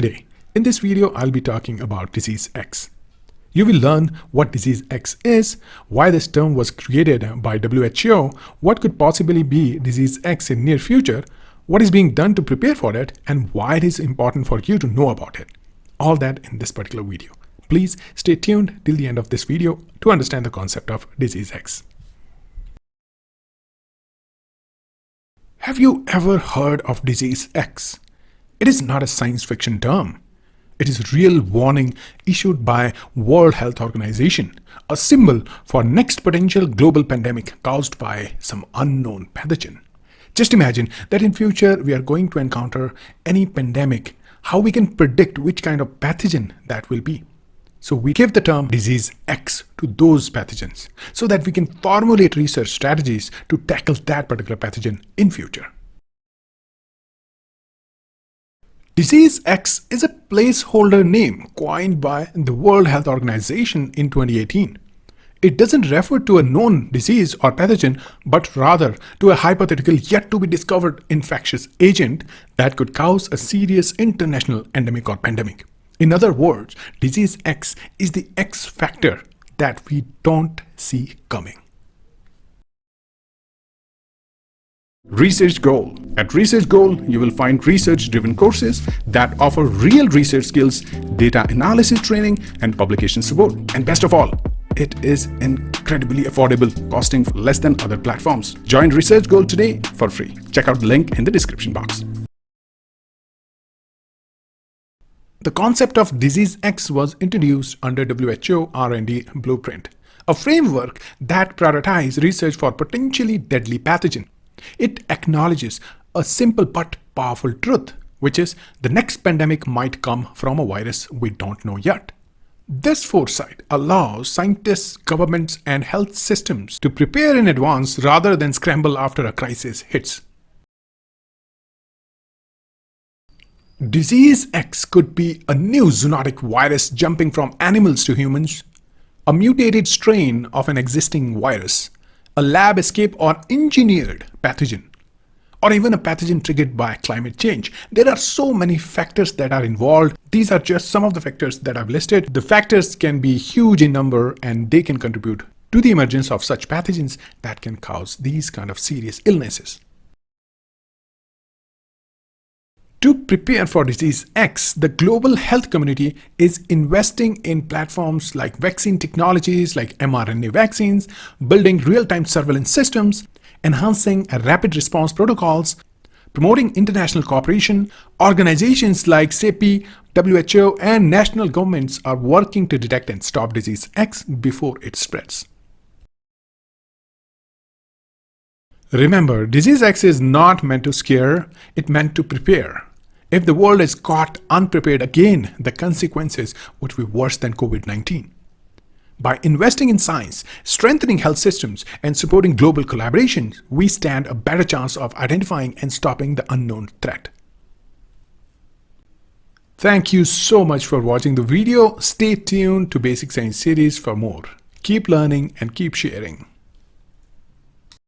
Today, in this video, I'll be talking about disease X. You will learn what disease X is, why this term was created by WHO, what could possibly be disease X in near future, what is being done to prepare for it, and why it is important for you to know about it. All that in this particular video. Please stay tuned till the end of this video to understand the concept of disease X. Have you ever heard of disease X? It is not a science fiction term. It is a real warning issued by World Health Organization, a symbol for next potential global pandemic caused by some unknown pathogen. Just imagine that in future we are going to encounter any pandemic, how we can predict which kind of pathogen that will be. So we give the term disease X to those pathogens so that we can formulate research strategies to tackle that particular pathogen in future. Disease X is a placeholder name coined by the World Health Organization in 2018. It doesn't refer to a known disease or pathogen, but rather to a hypothetical yet to be discovered infectious agent that could cause a serious international endemic or pandemic. In other words, disease X is the X factor that we don't see coming. Research Goal. At Research Goal, you will find research-driven courses that offer real research skills, data analysis training, and publication support. And best of all, it is incredibly affordable, costing less than other platforms. Join Research Goal today for free. Check out the link in the description box. The concept of disease X was introduced under WHO R&D Blueprint, a framework that prioritizes research for potentially deadly pathogen. It acknowledges a simple but powerful truth, which is the next pandemic might come from a virus we don't know yet. This foresight allows scientists, governments, and health systems to prepare in advance rather than scramble after a crisis hits. Disease X could be a new zoonotic virus jumping from animals to humans, a mutated strain of an existing virus, a lab escape or engineered pathogen, or even a pathogen triggered by climate change. There are so many factors that are involved. These are just some of the factors that I've listed. The factors can be huge in number and they can contribute to the emergence of such pathogens that can cause these kind of serious illnesses. To prepare for disease X, the global health community is investing in platforms like vaccine technologies like mRNA vaccines, building real-time surveillance systems, enhancing rapid response protocols, promoting international cooperation. Organizations like CEPI, WHO, and national governments are working to detect and stop disease X before it spreads. Remember, disease X is not meant to scare, it's meant to prepare. If the world is caught unprepared again, the consequences would be worse than COVID-19. By investing in science, strengthening health systems, and supporting global collaboration, we stand a better chance of identifying and stopping the unknown threat. Thank you so much for watching the video. Stay tuned to Basic Science series for more. Keep learning and keep sharing.